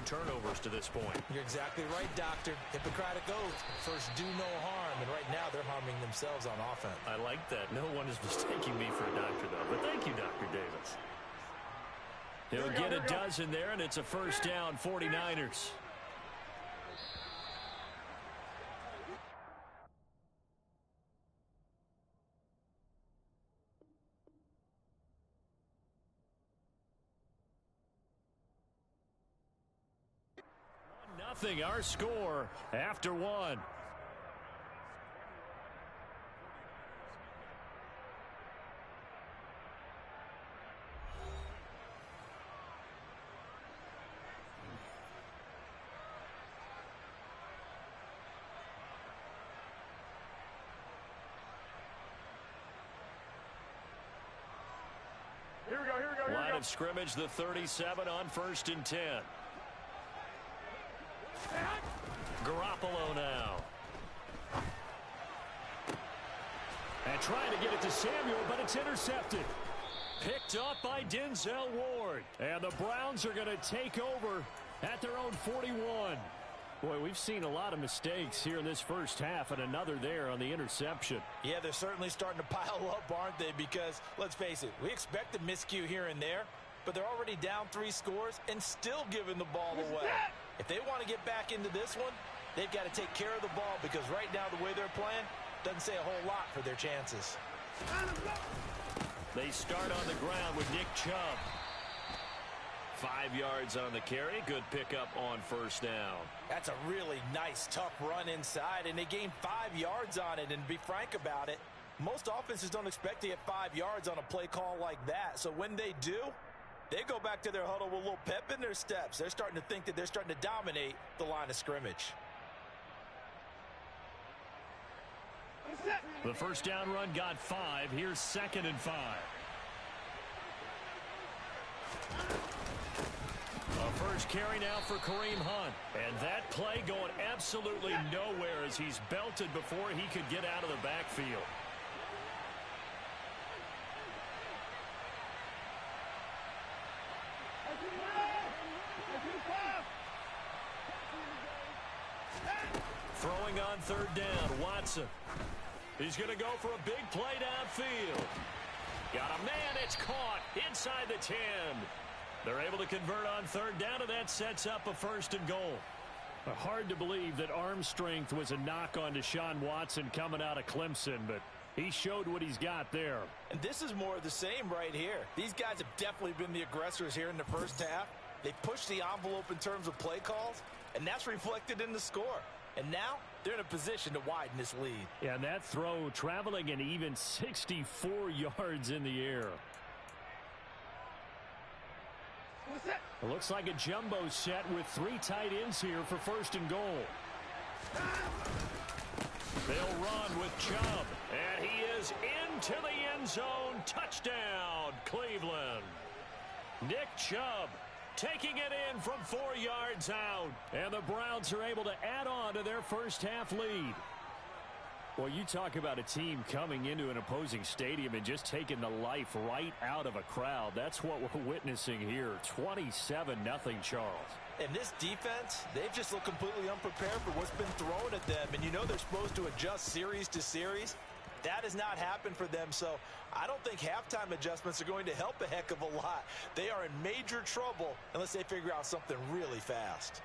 turnovers to this point. You're exactly right, Doctor. Hippocratic oath. First, do no harm. And right now, they're harming themselves on offense. I like that. No one is mistaking me for a doctor, though. But thank you, Dr. Davis. He'll get a dozen there, and it's a first down, 49ers. Nothing, our score after one. Here we go. Line of scrimmage, the 37 on 1st and 10. Garoppolo now. And trying to get it to Samuel, but it's intercepted. Picked up by Denzel Ward. And the Browns are going to take over at their own 41. Boy, we've seen a lot of mistakes here in this first half, and another there on the interception. Yeah, they're certainly starting to pile up, aren't they? Because, let's face it, we expect a miscue here and there, but they're already down 3 scores and still giving the ball away. If they want to get back into this one, they've got to take care of the ball, because right now the way they're playing doesn't say a whole lot for their chances. They start on the ground with Nick Chubb. 5 yards on the carry. Good pickup on first down. That's a really nice, tough run inside, and they gained 5 yards on it. And to be frank about it, most offenses don't expect to get 5 yards on a play call like that. So when they do, they go back to their huddle with a little pep in their steps. They're starting to think that they're starting to dominate the line of scrimmage. The first down run got 5. Here's 2nd and 5. A first carry now for Kareem Hunt. And that play going absolutely nowhere as he's belted before he could get out of the backfield. Throwing on 3rd down, Watson. He's going to go for a big play downfield. Got a man, it's caught inside the 10. They're able to convert on 3rd down, and that sets up a 1st and goal. Hard to believe that arm strength was a knock on Deshaun Watson coming out of Clemson, but he showed what he's got there. And this is more of the same right here. These guys have definitely been the aggressors here in the first half. They pushed the envelope in terms of play calls, and that's reflected in the score. And now they're in a position to widen this lead. Yeah, and that throw traveling an even 64 yards in the air. It looks like a jumbo set with 3 tight ends here for 1st and goal. They'll run with Chubb, and he is into the end zone. Touchdown, Cleveland. Nick Chubb taking it in from 4 yards out. And the Browns are able to add on to their first half lead. Well, you talk about a team coming into an opposing stadium and just taking the life right out of a crowd. That's what we're witnessing here. 27-0, Charles. And this defense, they've just looked completely unprepared for what's been thrown at them. And you know they're supposed to adjust series to series. That has not happened for them, so I don't think halftime adjustments are going to help a heck of a lot. They are in major trouble unless they figure out something really fast.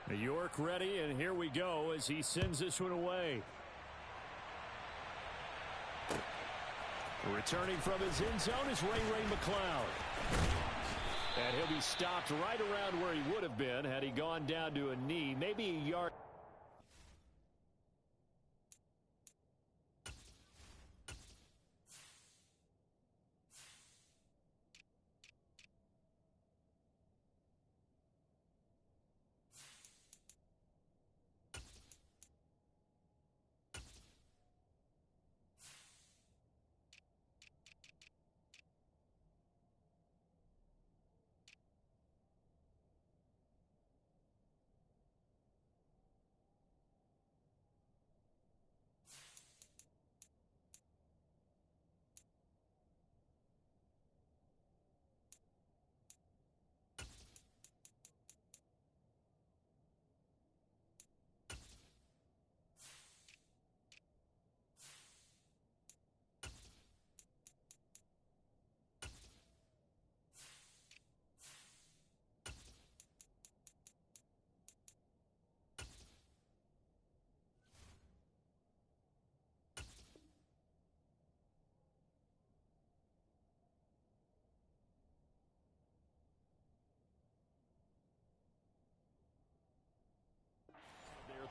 New York ready, and here we go as he sends this one away. Returning from his end zone is Ray McCloud. And he'll be stopped right around where he would have been had he gone down to a knee, maybe a yard.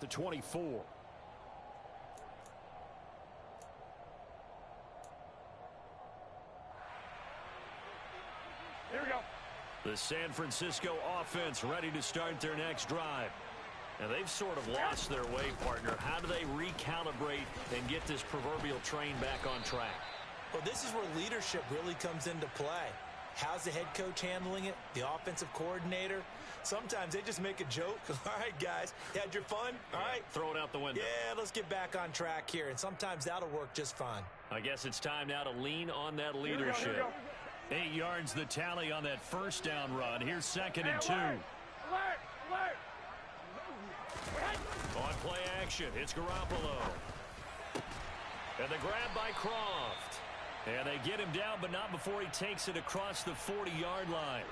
the 24. Here we go. The San Francisco offense ready to start their next drive. Now, they've sort of lost their way, partner. How do they recalibrate and get this proverbial train back on track? Well, this is where leadership really comes into play. How's the head coach handling it? The offensive coordinator? Sometimes they just make a joke. All right, guys, you had your fun? All right. Throw it out the window. Yeah, let's get back on track here. And sometimes that'll work just fine. I guess it's time now to lean on that leadership. Here we go. 8 yards the tally on that first down run. Here's 2nd and 2. Alert! On play action, it's Garoppolo. And the grab by Croft. And they get him down, but not before he takes it across the 40-yard line.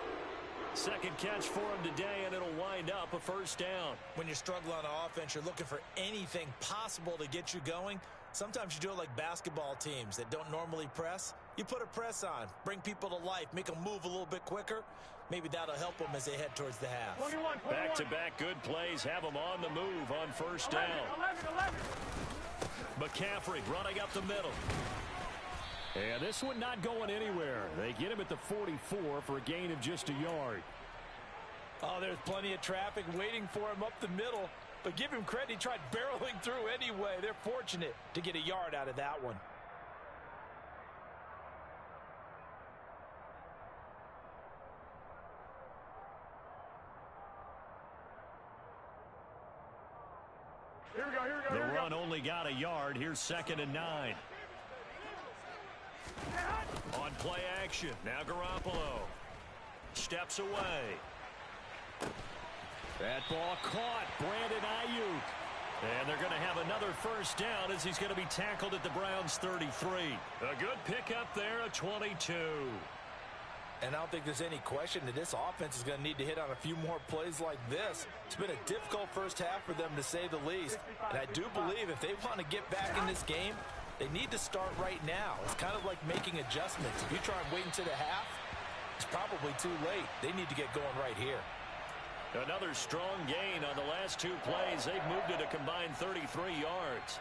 Second catch for him today, and it'll wind up a first down. When you're struggling on offense, you're looking for anything possible to get you going. Sometimes you do it like basketball teams that don't normally press. You put a press on, bring people to life, make them move a little bit quicker. Maybe that'll help them as they head towards the half. 21. Back-to-back good plays have them on the move on first down. 11. McCaffrey running up the middle. And this one not going anywhere. They get him at the 44 for a gain of just a yard. Oh, there's plenty of traffic waiting for him up the middle. But give him credit, he tried barreling through anyway. They're fortunate to get a yard out of that one. Here we go. The run only got a yard. Here's 2nd and 9. On play action, now Garoppolo steps away. That ball caught. Brandon Ayuk. And they're going to have another first down as he's going to be tackled at the Browns' 33. A good pickup there, a 22. And I don't think there's any question that this offense is going to need to hit on a few more plays like this. It's been a difficult first half for them, to say the least. And I do believe if they want to get back in this game, they need to start right now. It's kind of like making adjustments. If you try and wait until the half, it's probably too late. They need to get going right here. Another strong gain on the last 2 plays. They've moved it a combined 33 yards.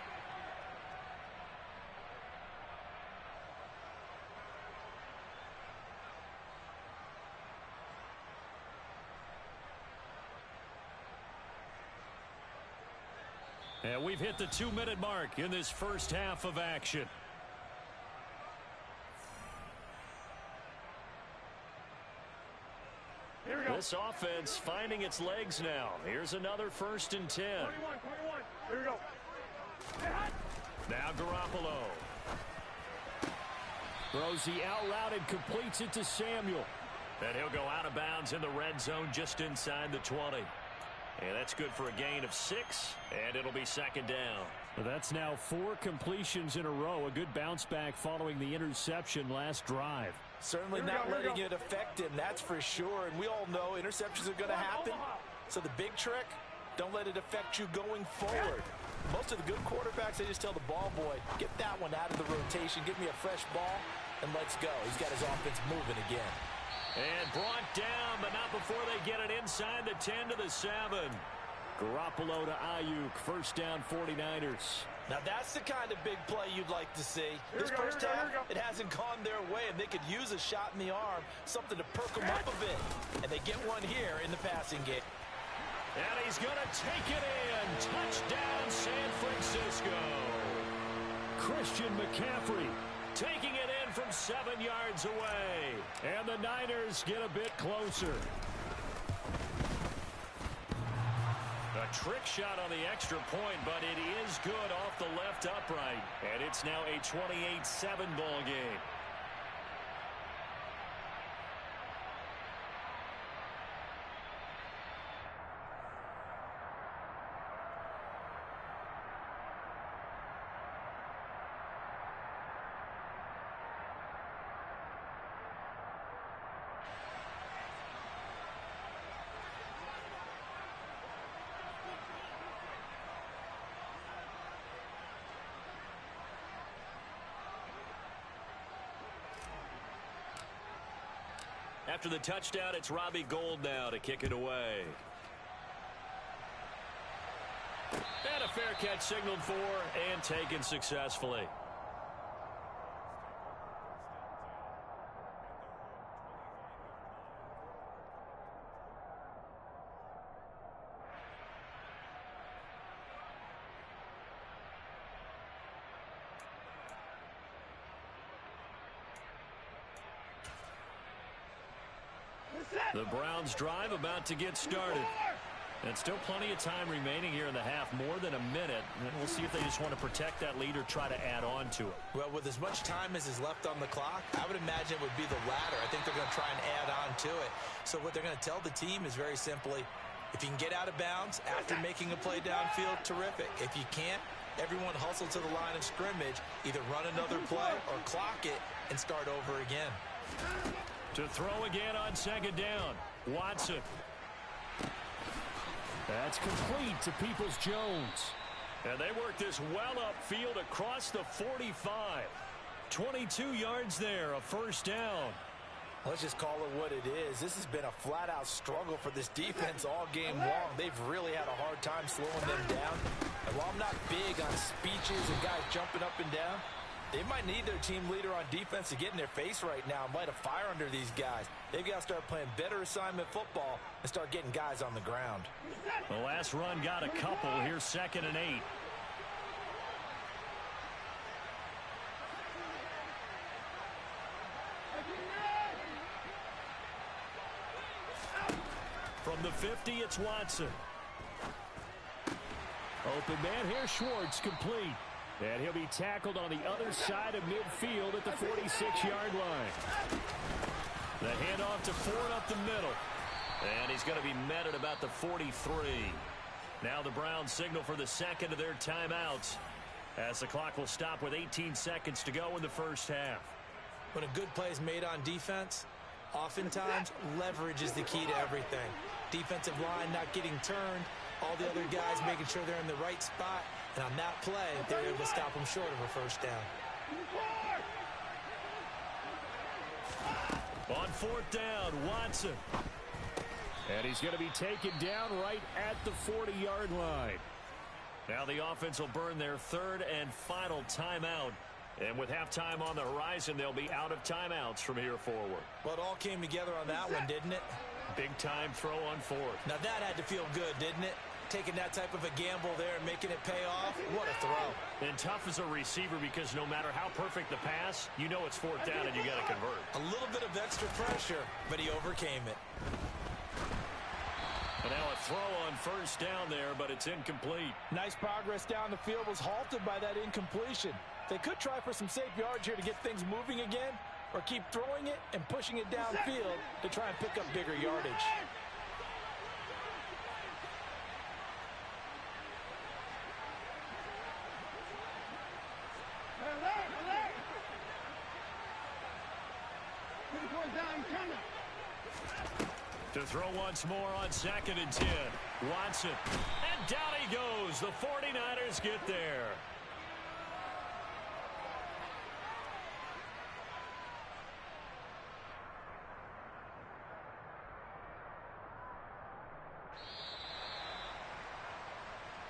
And we've hit the 2-minute mark in this first half of action. Here we go. This offense finding its legs now. Here's another 1st and 10. 21. Here we go. Now Garoppolo. Throws the out route and completes it to Samuel. And he'll go out of bounds in the red zone just inside the 20. And that's good for a gain of 6, and it'll be 2nd down. Well, that's now 4 completions in a row. A good bounce back following the interception last drive. Certainly not letting it affect him, that's for sure. And we all know interceptions are going to happen. So the big trick, don't let it affect you going forward. Most of the good quarterbacks, they just tell the ball boy, get that one out of the rotation, give me a fresh ball, and let's go. He's got his offense moving again. And brought down, but not before they get it inside the 10 to the 7. Garoppolo to Ayuk, first down 49ers. Now that's the kind of big play you'd like to see. This first half, it hasn't gone their way, and they could use a shot in the arm, something to perk them up a bit. And they get one here in the passing game. And he's going to take it in. Touchdown, San Francisco. Christian McCaffrey taking it in from 7 yards away. And the Niners get a bit closer. A trick shot on the extra point, but it is good off the left upright. And it's now a 28-7 ball game. After the touchdown, it's Robbie Gould now to kick it away. And a fair catch signaled for and taken successfully. The Browns drive about to get started. And still plenty of time remaining here in the half, more than a minute. And we'll see if they just want to protect that lead or try to add on to it. Well, with as much time as is left on the clock, I would imagine it would be the latter. I think they're going to try and add on to it. So what they're going to tell the team is very simply, if you can get out of bounds after making a play downfield, terrific. If you can't, everyone hustle to the line of scrimmage, either run another play or clock it and start over again. To throw again on second down, Watson. That's complete to Peoples-Jones. And they work this well upfield across the 45. 22 yards there, a first down. Let's just call it what it is. This has been a flat-out struggle for this defense all game long. They've really had a hard time slowing them down. And while I'm not big on speeches and guys jumping up and down, they might need their team leader on defense to get in their face right now and light a fire under these guys. They've got to start playing better assignment football and start getting guys on the ground. The last run got a couple. Here's 2nd and 8. From the 50, it's Watson. Open man here, Schwartz, complete. And he'll be tackled on the other side of midfield at the 46-yard line. The handoff to Ford up the middle. And he's going to be met at about the 43. Now the Browns signal for the second of their timeouts, as the clock will stop with 18 seconds to go in the first half. When a good play is made on defense, oftentimes leverage is the key to everything. Defensive line not getting turned, all the other guys making sure they're in the right spot. And on that play, they're able to stop him short of a first down. On 4th down, Watson. And he's going to be taken down right at the 40-yard line. Now the offense will burn their 3rd and final timeout. And with halftime on the horizon, they'll be out of timeouts from here forward. Well, it all came together on that one, didn't it? Big-time throw on 4th. Now that had to feel good, didn't it? Taking that type of a gamble there and making it pay off. What a throw. And tough as a receiver, because no matter how perfect the pass, you know it's 4th down and you got to convert. A little bit of extra pressure, but he overcame it. And now a throw on 1st down there, but it's incomplete. Nice progress down the field, was halted by that incompletion. They could try for some safe yards here to get things moving again, or keep throwing it and pushing it downfield to try and pick up bigger yardage. To throw once more on 2nd and 10. Watson. And down he goes. The 49ers get there.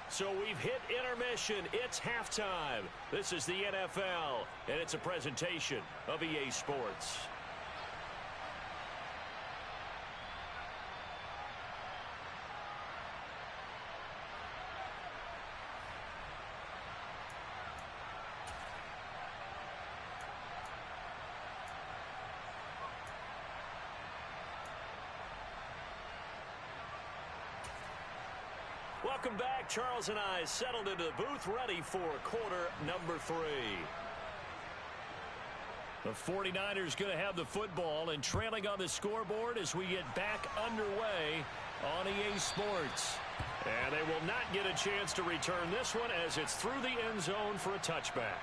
So we've hit intermission. It's halftime. This is the NFL, and it's a presentation of EA Sports. Welcome back. Charles and I settled into the booth, ready for quarter number 3. The 49ers going to have the football and trailing on the scoreboard as we get back underway on EA Sports. And they will not get a chance to return this one as it's through the end zone for a touchback.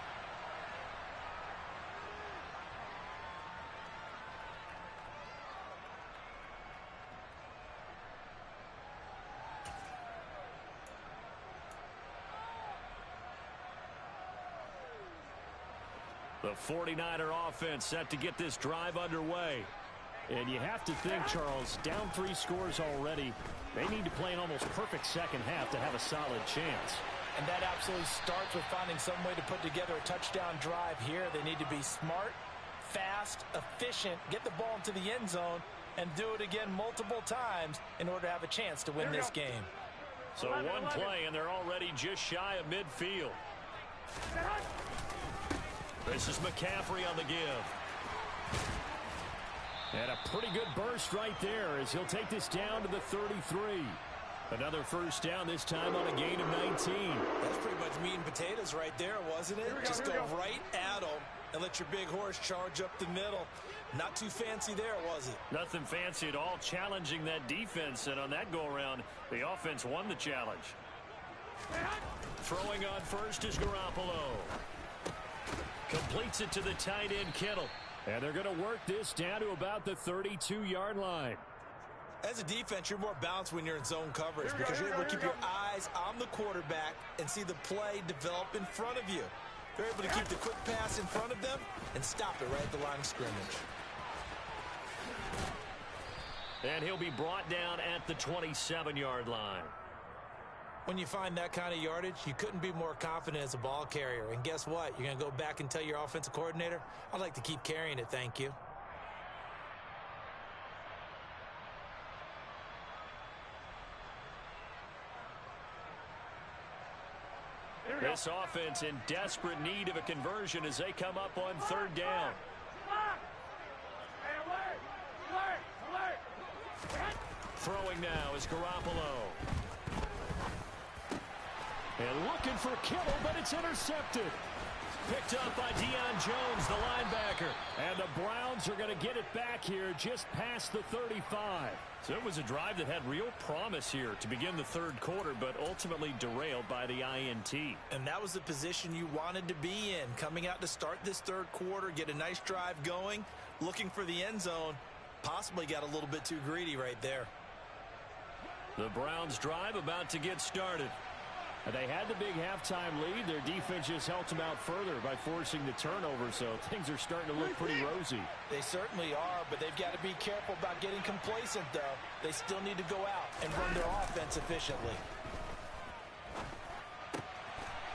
The 49er offense set to get this drive underway. And you have to think, Charles, down 3 scores already. They need to play an almost perfect second half to have a solid chance. And that absolutely starts with finding some way to put together a touchdown drive here. They need to be smart, fast, efficient, get the ball into the end zone, and do it again multiple times in order to have a chance to win this game. So one play, and they're already just shy of midfield. This is McCaffrey on the give. And a pretty good burst right there as he'll take this down to the 33. Another first down, this time on a gain of 19. That's pretty much meat and potatoes right there, wasn't it? Just go right at them and let your big horse charge up the middle. Not too fancy there, was it? Nothing fancy at all, challenging that defense. And on that go-around, the offense won the challenge. Throwing on first is Garoppolo. Completes it to the tight end, Kittle. And they're going to work this down to about the 32-yard line. As a defense, you're more balanced when you're in zone coverage because you're able to keep your eyes on the quarterback and see the play develop in front of you. They're able to keep the quick pass in front of them and stop it right at the line of scrimmage. And he'll be brought down at the 27-yard line. When you find that kind of yardage, you couldn't be more confident as a ball carrier. And guess what? You're going to go back and tell your offensive coordinator, I'd like to keep carrying it, thank you. This offense in desperate need of a conversion as they come up on third down. Throwing now is Garoppolo. And looking for Kittle, but it's intercepted. Picked up by Deion Jones, the linebacker. And the Browns are going to get it back here just past the 35. So it was a drive that had real promise here to begin the third quarter, but ultimately derailed by the INT. And that was the position you wanted to be in. Coming out to start this third quarter, get a nice drive going, looking for the end zone. Possibly got a little bit too greedy right there. The Browns drive about to get started. They had the big halftime lead. Their defense just helped them out further by forcing the turnover, so things are starting to look pretty rosy. They certainly are, but they've got to be careful about getting complacent, though. They still need to go out and run their offense efficiently.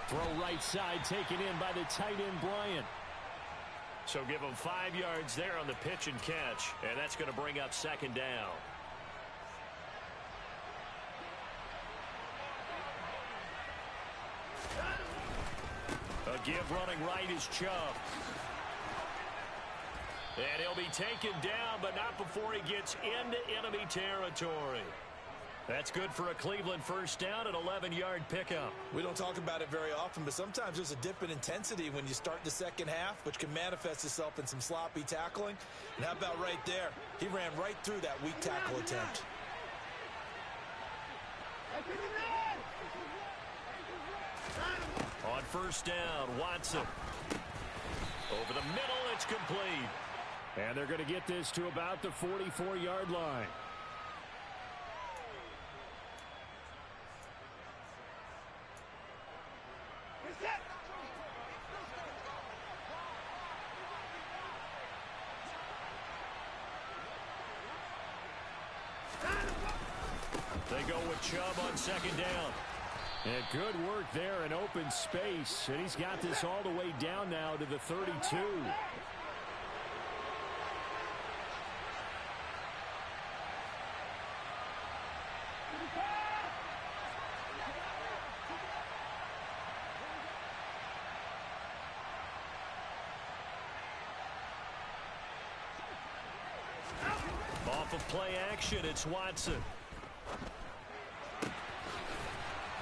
Throw right side taken in by the tight end, Bryant. So give them 5 yards there on the pitch and catch, and that's going to bring up second down. A give running right is Chubb. And he'll be taken down, but not before he gets into enemy territory. That's good for a Cleveland first down, an 11-yard pickup. We don't talk about it very often, but sometimes there's a dip in intensity when you start the second half, which can manifest itself in some sloppy tackling. And how about right there? He ran right through that weak tackle attempt. On first down, Watson. Over the middle, it's complete. And they're going to get this to about the 44-yard line. They go with Chubb on second down. And good work there in open space. And he's got this all the way down now to the 32. Off of play action, it's Watson.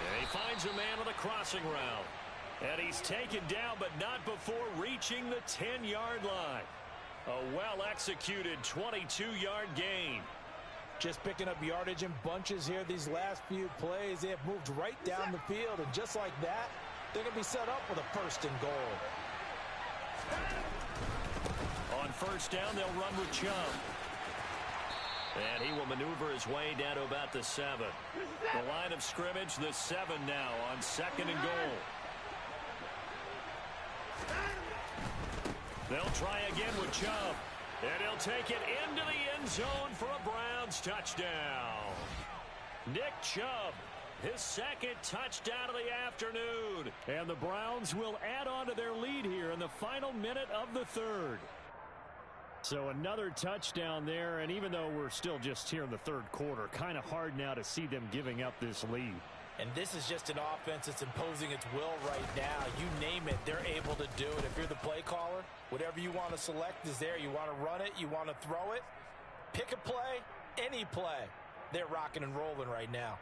And he finds a man on the crossing route. And he's taken down, but not before reaching the 10-yard line. A well-executed 22-yard gain. Just picking up yardage in bunches here these last few plays. They have moved right down the field, and just like that, they're going to be set up with a first and goal. On first down, they'll run with Chubb. And he will maneuver his way down to about the 7. The line of scrimmage, the 7 now on second and goal. They'll try again with Chubb. And he'll take it into the end zone for a Browns touchdown. Nick Chubb, his second touchdown of the afternoon. And the Browns will add on to their lead here in the final minute of the third. So another touchdown there, and even though we're still just here in the third quarter, kind of hard now to see them giving up this lead. And this is just an offense that's imposing its will right now. You name it, they're able to do it. If you're the play caller, whatever you want to select is there. You want to run it, you want to throw it, pick a play, any play. They're rocking and rolling right now.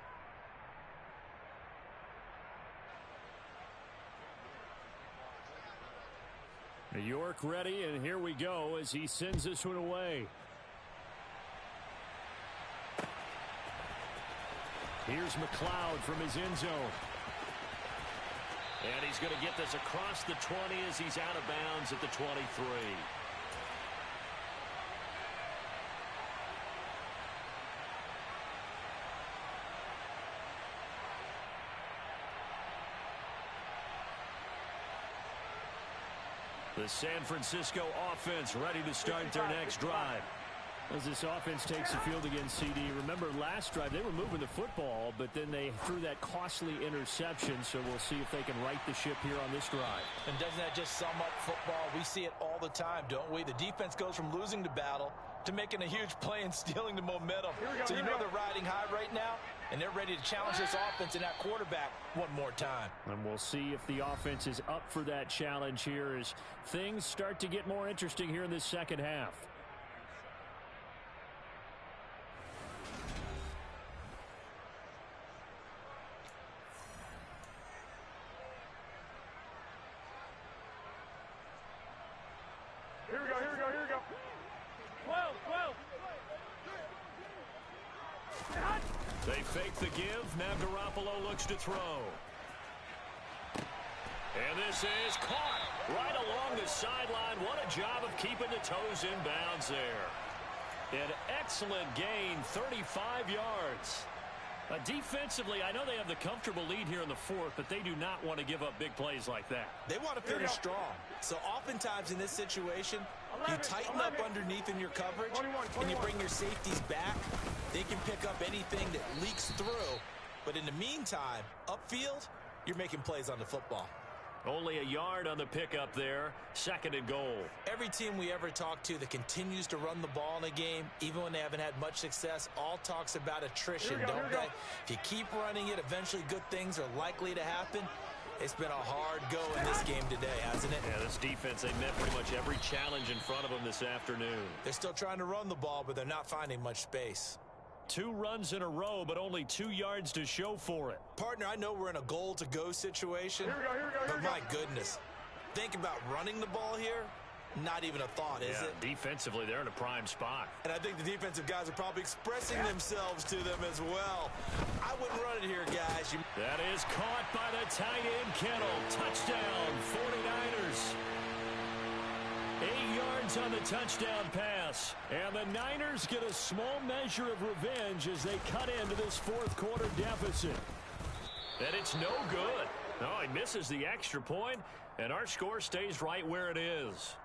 New York ready, and here we go as he sends this one away. Here's McLeod from his end zone. And he's going to get this across the 20 as he's out of bounds at the 23. The San Francisco offense ready to start their next drive. As this offense takes the field against CD, remember last drive they were moving the football, but then they threw that costly interception, so we'll see if they can right the ship here on this drive. And doesn't that just sum up football? We see it all the time, don't we? The defense goes from losing the battle to making a huge play and stealing the momentum. So you know they're riding high right now, and they're ready to challenge this offense and that quarterback one more time. And we'll see if the offense is up for that challenge here as things start to get more interesting here in this second half. Here we go, here we go, here we go. 12, 12. They fake the give. Now Garoppolo looks to throw. And this is caught right along the sideline. What a job of keeping the toes in bounds there. An excellent gain, 35 yards. Defensively, I know they have the comfortable lead here in the fourth, but they do not want to give up big plays like that. They want to finish strong. So oftentimes in this situation, you tighten up underneath in your coverage, and you bring your safeties back. They can pick up anything that leaks through. But in the meantime, upfield, you're making plays on the football. Only a yard on the pickup there. Second and goal. Every team we ever talk to that continues to run the ball in a game, even when they haven't had much success, all talks about attrition, don't they? If you keep running it, eventually good things are likely to happen. It's been a hard go in this game today, hasn't it? Yeah, this defense, they met pretty much every challenge in front of them this afternoon. They're still trying to run the ball, but they're not finding much space. 2 runs in a row, but only 2 yards to show for it. Partner, I know we're in a goal-to-go situation, but my goodness, think about running the ball here. Not even a thought, is it? Defensively, they're in a prime spot. And I think the defensive guys are probably expressing themselves to them as well. I wouldn't run it here, guys. That is caught by the tight end, Kittle. Touchdown, 49ers. 8 yards on the touchdown pass. And the Niners get a small measure of revenge as they cut into this fourth quarter deficit. And it's no good. No, he misses the extra point, and our score stays right where it is.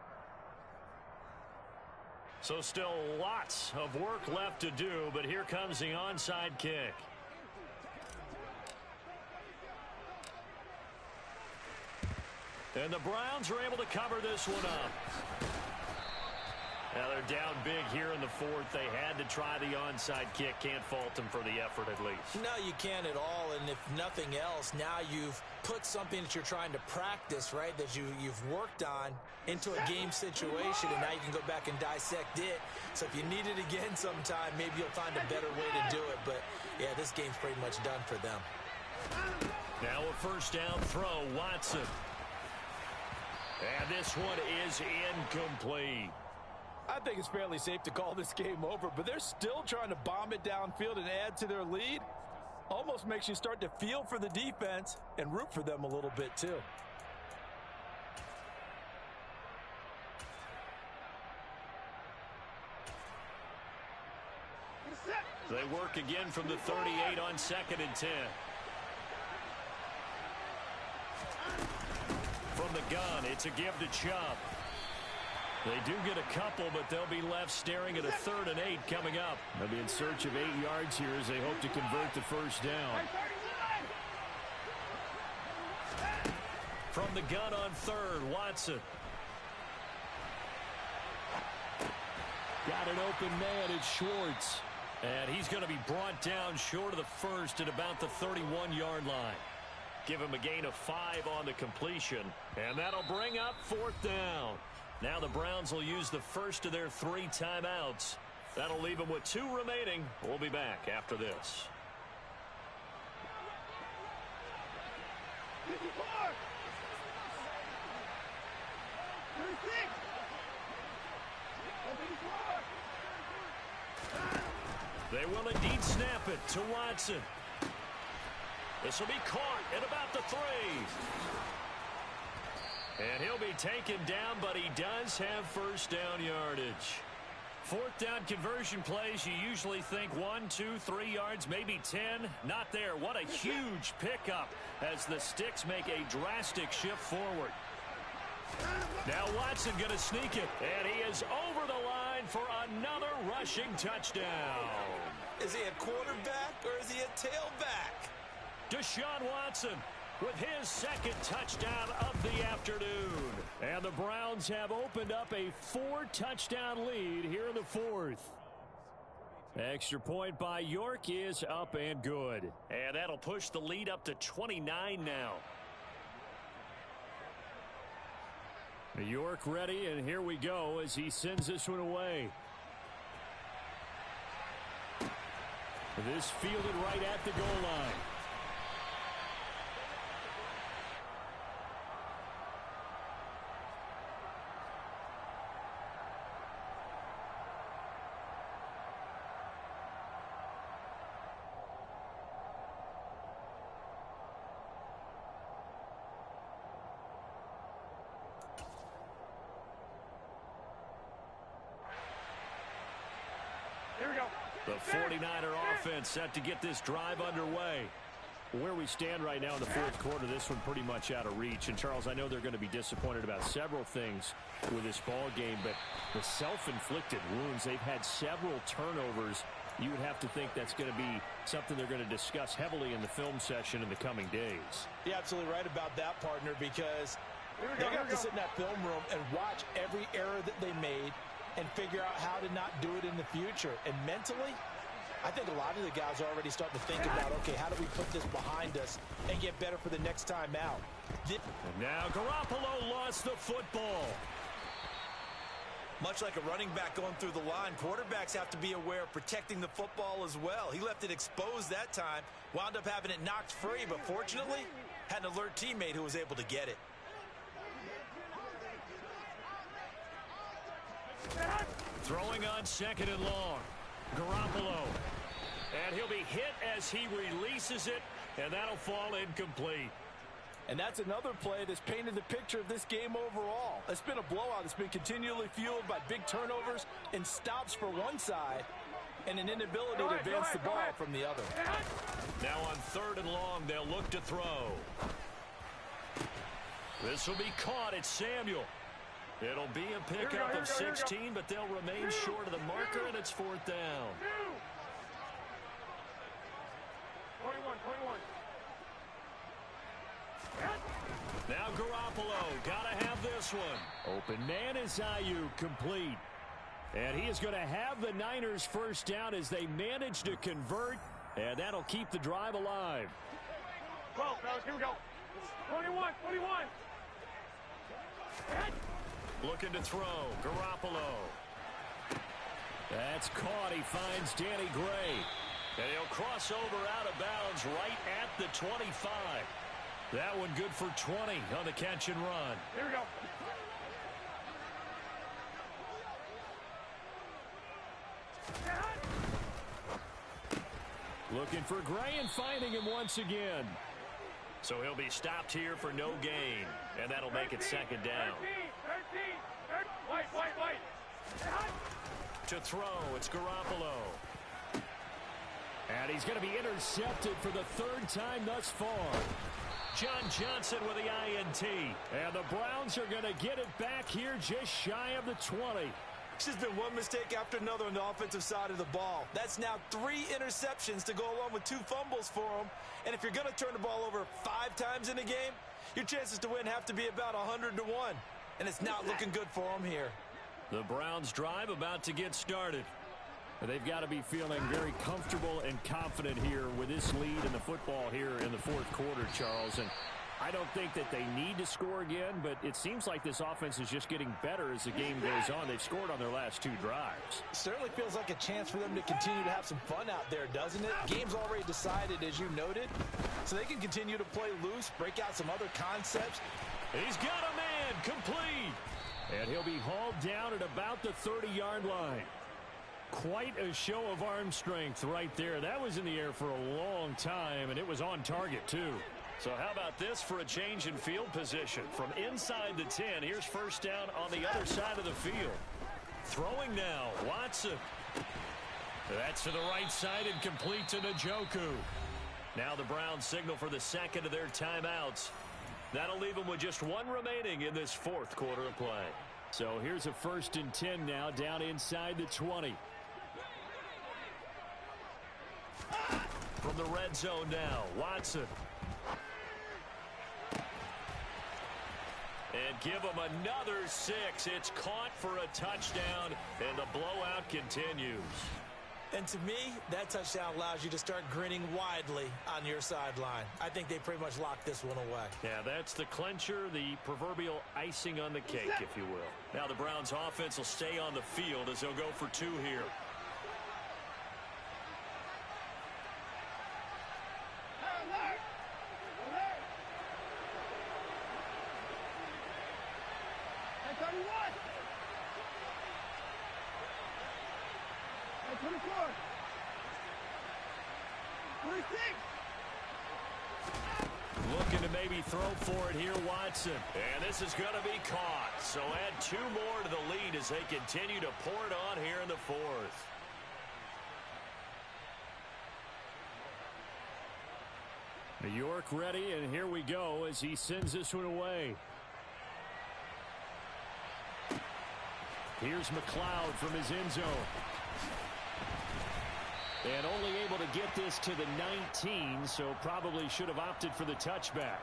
So still lots of work left to do, but here comes the onside kick. And the Browns are able to cover this one up. Now they're down big here in the fourth. They had to try the onside kick. Can't fault them for the effort at least. No, you can't at all. And if nothing else, now you've put something that you're trying to practice, right, that you've worked on into a game situation, and now you can go back and dissect it. So if you need it again sometime, maybe you'll find a better way to do it. But, yeah, this game's pretty much done for them. Now a first down throw, Watson. And this one is incomplete. I think it's fairly safe to call this game over, but they're still trying to bomb it downfield and add to their lead. Almost makes you start to feel for the defense and root for them a little bit too. They work again from the 38 on 2nd and 10. From the gun, it's a give to Chubb. They do get a couple, but they'll be left staring at a 3rd and 8 coming up. They'll be in search of 8 yards here as they hope to convert the first down. From the gun on 3rd, Watson. Got an open man, it's Schwartz. And he's going to be brought down short of the first at about the 31-yard line. Give him a gain of 5 on the completion. And that'll bring up 4th down. Now the Browns will use the first of their 3 timeouts. That'll leave them with 2 remaining. We'll be back after this. They will indeed snap it to Watson. This will be caught at about the 3. And he'll be taken down, but he does have first down yardage. 4th down conversion plays, you usually think 1, 2, 3 yards, maybe 10. Not there. What a huge pickup as the Sticks make a drastic shift forward. Now Watson going to sneak it, and he is over the line for another rushing touchdown. Is he a quarterback or is he a tailback? Deshaun Watson with his 2nd touchdown of the afternoon. And the Browns have opened up a 4-touchdown lead here in the 4th. Extra point by York is up and good. And that'll push the lead up to 29 now. York ready, and here we go as he sends this one away. This fielded right at the goal line. The 49er offense set to get this drive underway. Where we stand right now in the 4th quarter, this one pretty much out of reach. And, Charles, I know they're going to be disappointed about several things with this ball game, but the self-inflicted wounds, they've had several turnovers. You would have to think that's going to be something they're going to discuss heavily in the film session in the coming days. You're absolutely right about that, partner, because they're going to have to sit in that film room and watch every error that they made and figure out how to not do it in the future. And mentally, I think a lot of the guys are already starting to think about, okay, how do we put this behind us and get better for the next time out? And now Garoppolo lost the football. Much like a running back going through the line, quarterbacks have to be aware of protecting the football as well. He left it exposed that time, wound up having it knocked free, but fortunately, had an alert teammate who was able to get it. Throwing on 2nd and long. Garoppolo. And he'll be hit as he releases it, and that'll fall incomplete. And that's another play that's painted the picture of this game overall. It's been a blowout. It's been continually fueled by big turnovers and stops for one side and an inability to advance the ball from the other. Now on 3rd and long, they'll look to throw. This will be caught at Samuel. It'll be a pickup of 16, but they'll remain short of the marker, and it's 4th down. 21. Now Garoppolo, gotta have this one. Open man is Ayuk, complete. And he is going to have the Niners first down as they manage to convert, and that'll keep the drive alive. 12, fellas, here we go. 21. Looking to throw, Garoppolo. That's caught. He finds Danny Gray. And he'll cross over out of bounds right at the 25. That one good for 20 on the catch and run. Here we go. Looking for Gray and finding him once again. So he'll be stopped here for no gain. And that'll make it 2nd down. 13. White. To throw, it's Garoppolo. And he's going to be intercepted for the third time thus far. John Johnson with the INT. And the Browns are going to get it back here just shy of the 20. It's just been one mistake after another on the offensive side of the ball. That's now 3 interceptions to go along with 2 fumbles for him. And if you're going to turn the ball over 5 times in a game, your chances to win have to be about 100 to 1. And it's not looking good for him here. The Browns drive about to get started. They've got to be feeling very comfortable and confident here with this lead in the football here in the fourth quarter, Charles. And I don't think that they need to score again, but it seems like this offense is just getting better as the game goes on. They've scored on their last 2 drives. Certainly feels like a chance for them to continue to have some fun out there, doesn't it? Game's already decided, as you noted, so they can continue to play loose, break out some other concepts. He's got a man complete, and he'll be hauled down at about the 30-yard line. Quite a show of arm strength right there. That was in the air for a long time, and it was on target, too. So how about this for a change in field position? From inside the 10, here's first down on the other side of the field. Throwing now, Watson. That's to the right side and complete to Njoku. Now the Browns signal for the second of their timeouts. That'll leave them with just 1 remaining in this fourth quarter of play. So here's a 1st and 10 now down inside the 20. From the red zone now, Watson. And give them another 6. It's caught for a touchdown, and the blowout continues. And to me, that touchdown allows you to start grinning widely on your sideline. I think they pretty much locked this one away. Yeah, that's the clincher, the proverbial icing on the cake, if you will. Now the Browns offense will stay on the field as they'll go for 2 here. Looking to maybe throw for it here, Watson. And this is going to be caught. So add 2 more to the lead as they continue to pour it on here in the fourth. New York ready, and here we go as he sends this one away. Here's McLeod from his end zone. And only able to get this to the 19, so probably should have opted for the touchback.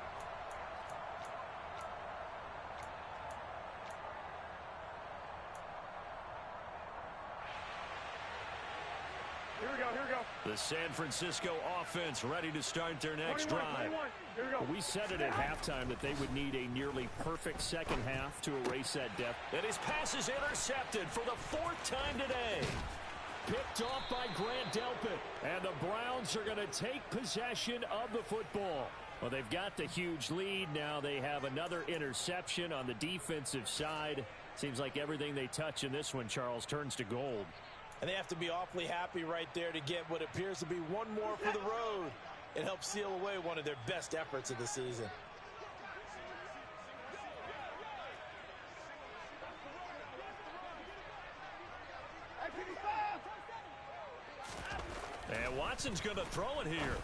Here we go, here we go. The San Francisco offense ready to start their next 21, drive. 21. Here we go. We said it at halftime that they would need a nearly perfect second half to erase that depth. And his pass is intercepted for the 4th time today. Picked off by Grant Delpit. And the Browns are going to take possession of the football. Well, they've got the huge lead. Now they have another interception on the defensive side. Seems like everything they touch in this one, Charles, turns to gold. And they have to be awfully happy right there to get what appears to be 1 more for the road. It helps seal away one of their best efforts of the season. And Watson's going to throw it here.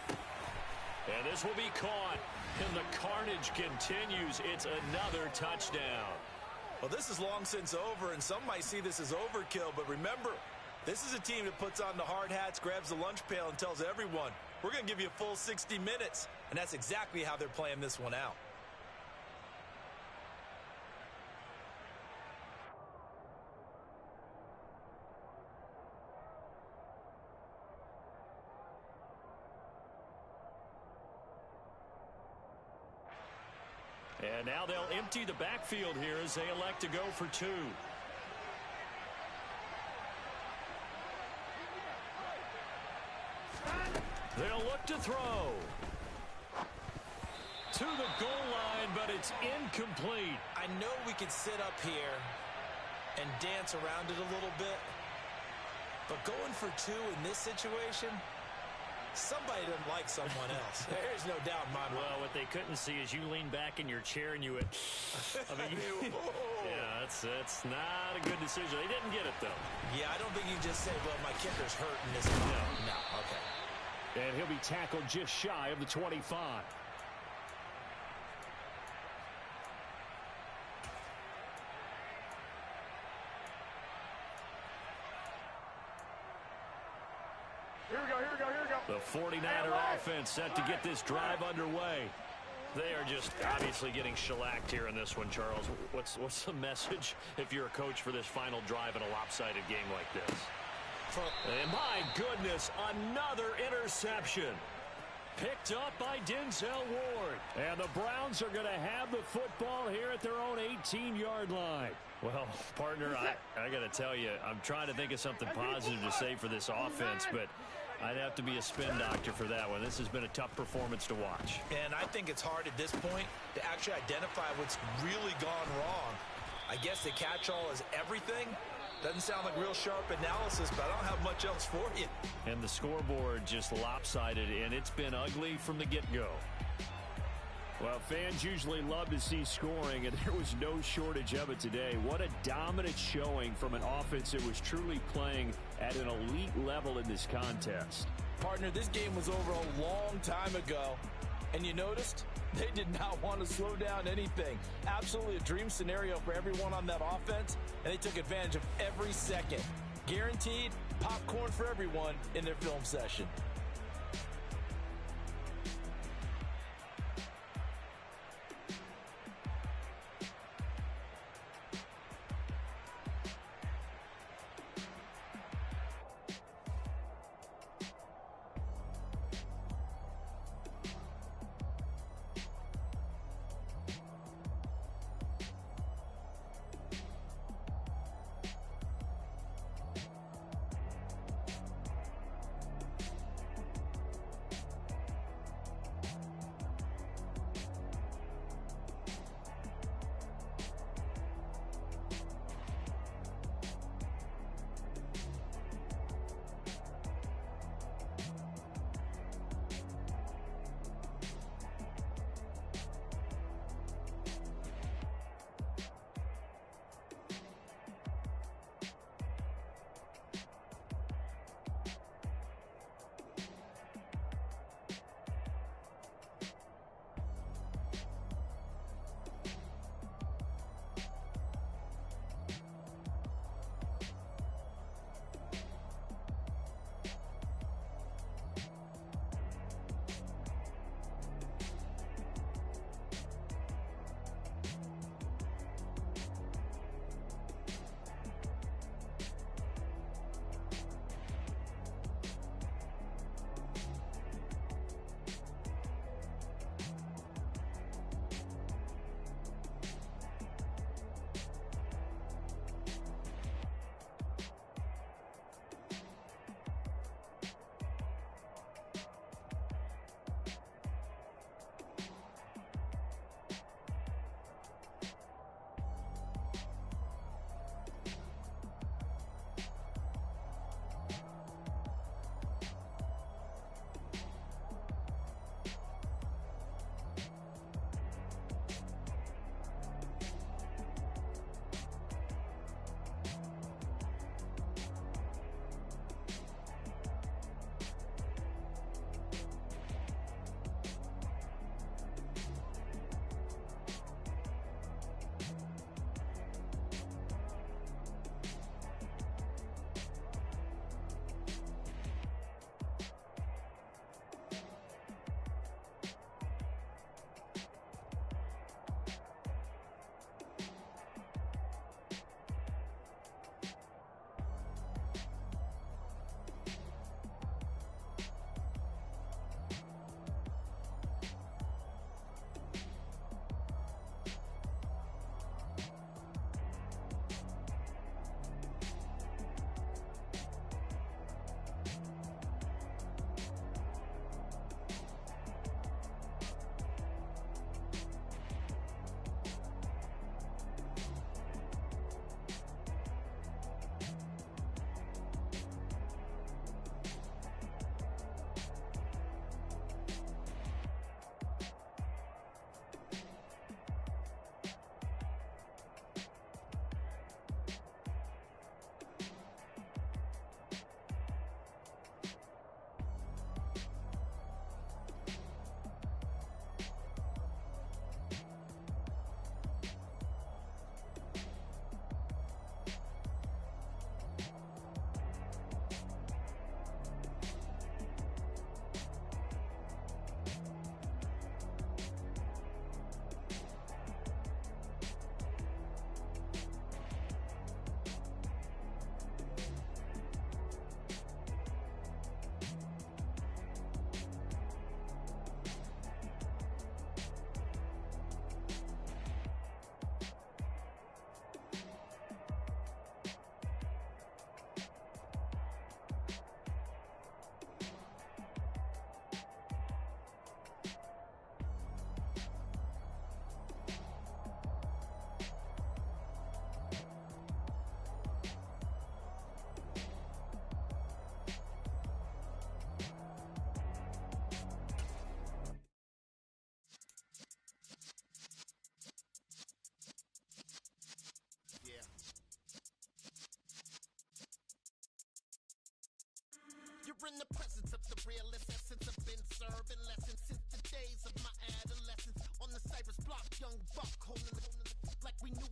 And this will be caught. And the carnage continues. It's another touchdown. Well, this is long since over, and some might see this as overkill. But remember, this is a team that puts on the hard hats, grabs the lunch pail, and tells everyone, we're going to give you a full 60 minutes. And that's exactly how they're playing this one out. And now they'll empty the backfield here as they elect to go for 2. They'll look to throw. To the goal line, but it's incomplete. I know we could sit up here and dance around it a little bit, but going for 2 in this situation, Somebody doesn't like someone else. There's no doubt in my mind. Well, what they couldn't see is you lean back in your chair and you would. I mean, yeah, that's not a good decision. They didn't get it, though. Yeah, I don't think you just say, well, my kicker's hurt in this game. No, okay. And he'll be tackled just shy of the 25. Here we go, here we go, here we go. The 49er offense set to get this drive underway. They are just obviously getting shellacked here in this one, Charles. What's the message if you're a coach for this final drive in a lopsided game like this? And my goodness, another interception. Picked up by Denzel Ward. And the Browns are going to have the football here at their own 18-yard line. Well, partner, I got to tell you, I'm trying to think of something positive to say for this offense, but I'd have to be a spin doctor for that one. This has been a tough performance to watch. And I think it's hard at this point to actually identify what's really gone wrong. I guess the catch-all is everything. Doesn't sound like real sharp analysis, but I don't have much else for you. And the scoreboard just lopsided, and it's been ugly from the get-go. Well, fans usually love to see scoring, and there was no shortage of it today. What a dominant showing from an offense that was truly playing at an elite level in this contest. Partner, this game was over a long time ago, and you noticed they did not want to slow down anything. Absolutely a dream scenario for everyone on that offense, and they took advantage of every second. Guaranteed popcorn for everyone in their film session. in the presence of the realest essence. I've been serving lessons since the days of my adolescence. On the Cypress block, young buck holding like we knew